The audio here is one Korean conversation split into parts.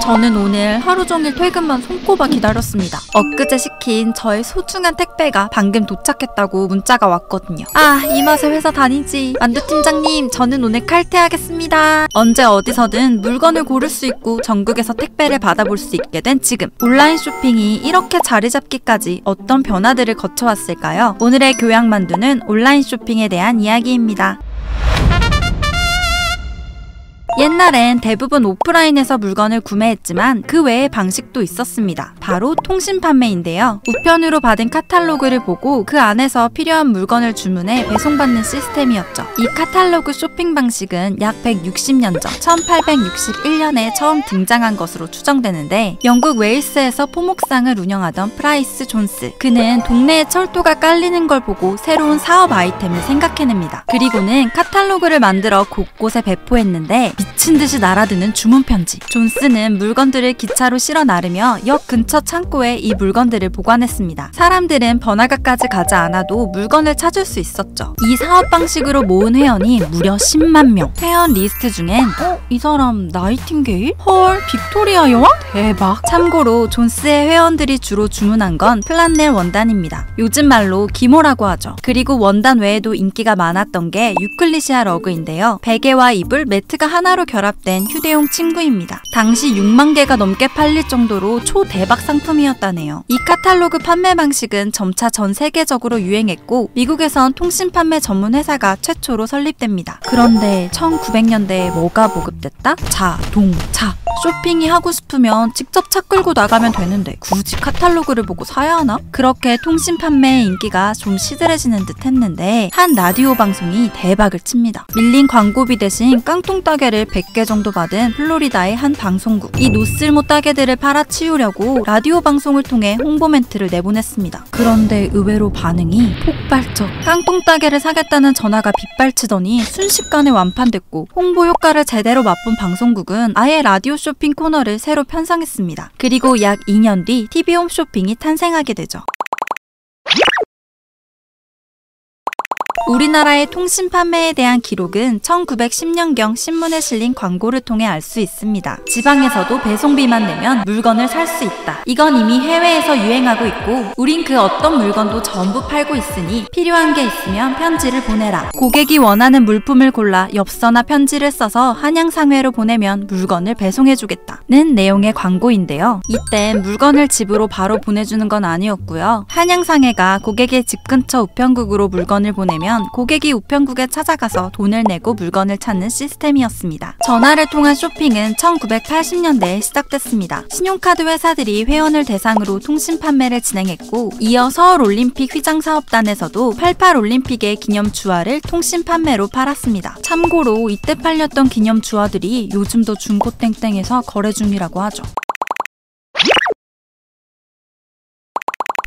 저는 오늘 하루 종일 퇴근만 손꼽아 기다렸습니다. 엊그제 시킨 저의 소중한 택배가 방금 도착했다고 문자가 왔거든요. 아, 이 맛에 회사 다니지. 만두 팀장님, 저는 오늘 칼퇴하겠습니다. 언제 어디서든 물건을 고를 수 있고 전국에서 택배를 받아볼 수 있게 된 지금, 온라인 쇼핑이 이렇게 자리 잡기까지 어떤 변화들을 거쳐왔을까요? 오늘의 교양만두는 온라인 쇼핑에 대한 이야기입니다. 옛날엔 대부분 오프라인에서 물건을 구매했지만 그 외의 방식도 있었습니다. 바로 통신 판매인데요. 우편으로 받은 카탈로그를 보고 그 안에서 필요한 물건을 주문해 배송받는 시스템이었죠. 이 카탈로그 쇼핑 방식은 약 160년 전 1861년에 처음 등장한 것으로 추정되는데, 영국 웨일스에서 포목상을 운영하던 프라이스 존스, 그는 동네에 철도가 깔리는 걸 보고 새로운 사업 아이템을 생각해냅니다. 그리고는 카탈로그를 만들어 곳곳에 배포했는데 미친 듯이 날아드는 주문 편지. 존스는 물건들을 기차로 실어 나르며 역 근처 창고에 이 물건들을 보관했습니다. 사람들은 번화가까지 가지 않아도 물건을 찾을 수 있었죠. 이 사업 방식으로 모은 회원이 무려 10만 명. 회원 리스트 중엔 이 사람 나이팅게일? 헐, 빅토리아 여왕? 대박. 참고로 존스의 회원들이 주로 주문한 건 플란넬 원단입니다. 요즘 말로 기모라고 하죠. 그리고 원단 외에도 인기가 많았던 게 유클리시아 러그인데요. 베개와 이불, 매트가 하나로 결합된 휴대용 침구입니다. 당시 6만 개가 넘게 팔릴 정도로 초대박 상품이었다네요. 이 카탈로그 판매 방식은 점차 전 세계적으로 유행했고, 미국에선 통신 판매 전문 회사가 최초로 설립됩니다. 그런데 1900년대에 뭐가 보급됐다? 자동차. 쇼핑이 하고 싶으면 직접 차 끌고 나가면 되는데 굳이 카탈로그를 보고 사야 하나? 그렇게 통신 판매의 인기가 좀 시들해지는 듯 했는데, 한 라디오 방송이 대박을 칩니다. 밀린 광고비 대신 깡통 따개를 100개 정도 받은 플로리다의 한 방송국. 이 노쓸모 따개들을 팔아치우려고 라디오 방송을 통해 홍보 멘트를 내보냈습니다. 그런데 의외로 반응이 폭발적. 깡통 따개를 사겠다는 전화가 빗발치더니 순식간에 완판됐고, 홍보 효과를 제대로 맛본 방송국은 아예 라디오 쇼핑 코너를 새로 편성했습니다. 그리고 약 2년 뒤 TV홈 쇼핑이 탄생하게 되죠. 우리나라의 통신 판매에 대한 기록은 1910년경 신문에 실린 광고를 통해 알 수 있습니다. 지방에서도 배송비만 내면 물건을 살 수 있다. 이건 이미 해외에서 유행하고 있고 우린 그 어떤 물건도 전부 팔고 있으니 필요한 게 있으면 편지를 보내라. 고객이 원하는 물품을 골라 엽서나 편지를 써서 한양상회로 보내면 물건을 배송해주겠다는 내용의 광고인데요. 이땐 물건을 집으로 바로 보내주는 건 아니었고요. 한양상회가 고객의 집 근처 우편국으로 물건을 보내면 고객이 우편국에 찾아가서 돈을 내고 물건을 찾는 시스템이었습니다. 전화를 통한 쇼핑은 1980년대에 시작됐습니다. 신용카드 회사들이 회원을 대상으로 통신 판매를 진행했고, 이어 서울올림픽 휘장사업단에서도 88올림픽의 기념 주화를 통신 판매로 팔았습니다. 참고로 이때 팔렸던 기념 주화들이 요즘도 중고땡땡에서 거래 중이라고 하죠.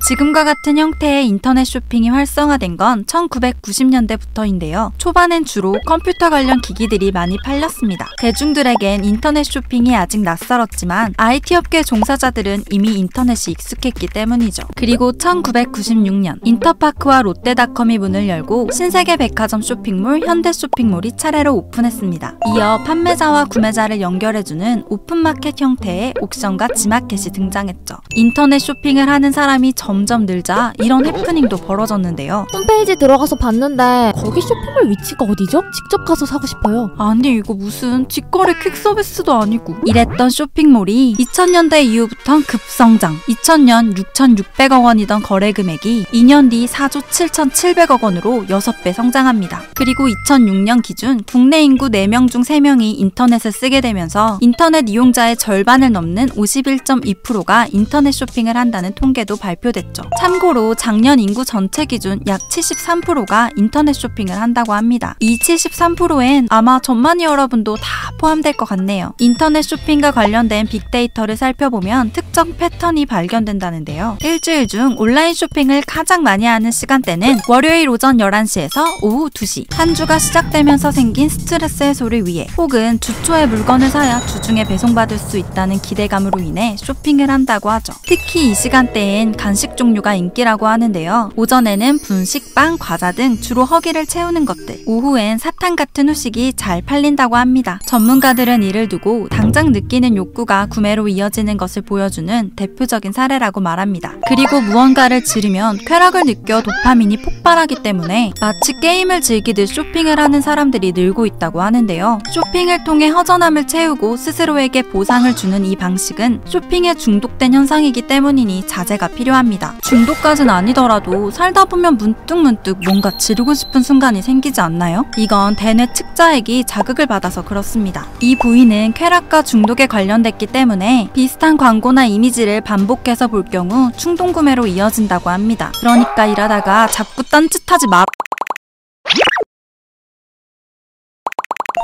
지금과 같은 형태의 인터넷 쇼핑이 활성화된 건 1990년대부터인데요. 초반엔 주로 컴퓨터 관련 기기들이 많이 팔렸습니다. 대중들에겐 인터넷 쇼핑이 아직 낯설었지만 IT 업계 종사자들은 이미 인터넷이 익숙했기 때문이죠. 그리고 1996년 인터파크와 롯데닷컴이 문을 열고 신세계 백화점 쇼핑몰, 현대 쇼핑몰이 차례로 오픈했습니다. 이어 판매자와 구매자를 연결해주는 오픈마켓 형태의 옥션과 지마켓이 등장했죠. 인터넷 쇼핑을 하는 사람이 점점 늘자 이런 해프닝도 벌어졌는데요. 홈페이지 들어가서 봤는데 거기 쇼핑몰 위치가 어디죠? 직접 가서 사고 싶어요. 아니, 이거 무슨 직거래 퀵 서비스도 아니고. 이랬던 쇼핑몰이 2000년대 이후부턴 급성장. 2000년 6,600억 원이던 거래 금액이 2년 뒤 4조 7,700억 원으로 6배 성장합니다. 그리고 2006년 기준 국내 인구 4명 중 3명이 인터넷을 쓰게 되면서 인터넷 이용자의 절반을 넘는 51.2%가 인터넷 쇼핑을 한다는 통계도 발표됐죠. 참고로 작년 인구 전체 기준 약 73%가 인터넷 쇼핑을 한다고 합니다. 이 73%엔 아마 전만이 여러분도 다 포함될 것 같네요. 인터넷 쇼핑과 관련된 빅데이터를 살펴보면 특정 패턴이 발견된다는데요. 일주일 중 온라인 쇼핑을 가장 많이 하는 시간대는 월요일 오전 11시에서 오후 2시. 한 주가 시작되면서 생긴 스트레스 해소를 위해, 혹은 주 초에 물건을 사야 주중에 배송받을 수 있다는 기대감으로 인해 쇼핑을 한다고 하죠. 특히 이 시간대엔 간식 종류가 인기라고 하는데요. 오전에는 분식, 빵, 과자 등 주로 허기를 채우는 것들, 오후엔 사탕 같은 후식이 잘 팔린다고 합니다. 전문가들은 이를 두고 당장 느끼는 욕구가 구매로 이어지는 것을 보여주는 대표적인 사례라고 말합니다. 그리고 무언가를 지르면 쾌락을 느껴 도파민이 폭발하기 때문에 마치 게임을 즐기듯 쇼핑을 하는 사람들이 늘고 있다고 하는데요. 쇼핑을 통해 허전함을 채우고 스스로에게 보상을 주는 이 방식은 쇼핑에 중독된 현상이기 때문이니 자제가 필요합니다. 중독까지는 아니더라도 살다 보면 문득문득 뭔가 지르고 싶은 순간이 생기지 않나요? 이건 대뇌 측자액이 자극을 받아서 그렇습니다. 이 부위는 쾌락과 중독에 관련됐기 때문에 비슷한 광고나 이미지를 반복해서 볼 경우 충동 구매로 이어진다고 합니다. 그러니까 일하다가 자꾸 딴짓하지 마.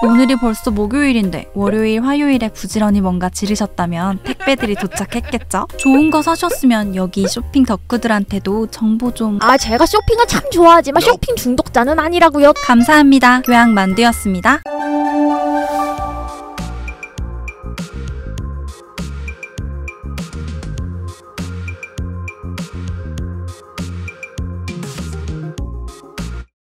오늘이 벌써 목요일인데 월요일, 화요일에 부지런히 뭔가 지르셨다면 택배들이 도착했겠죠? 좋은 거 사셨으면 여기 쇼핑 덕후들한테도 정보 좀... 제가 쇼핑을 참 좋아하지만 쇼핑 중독자는 아니라고요. 감사합니다. 교양만두였습니다.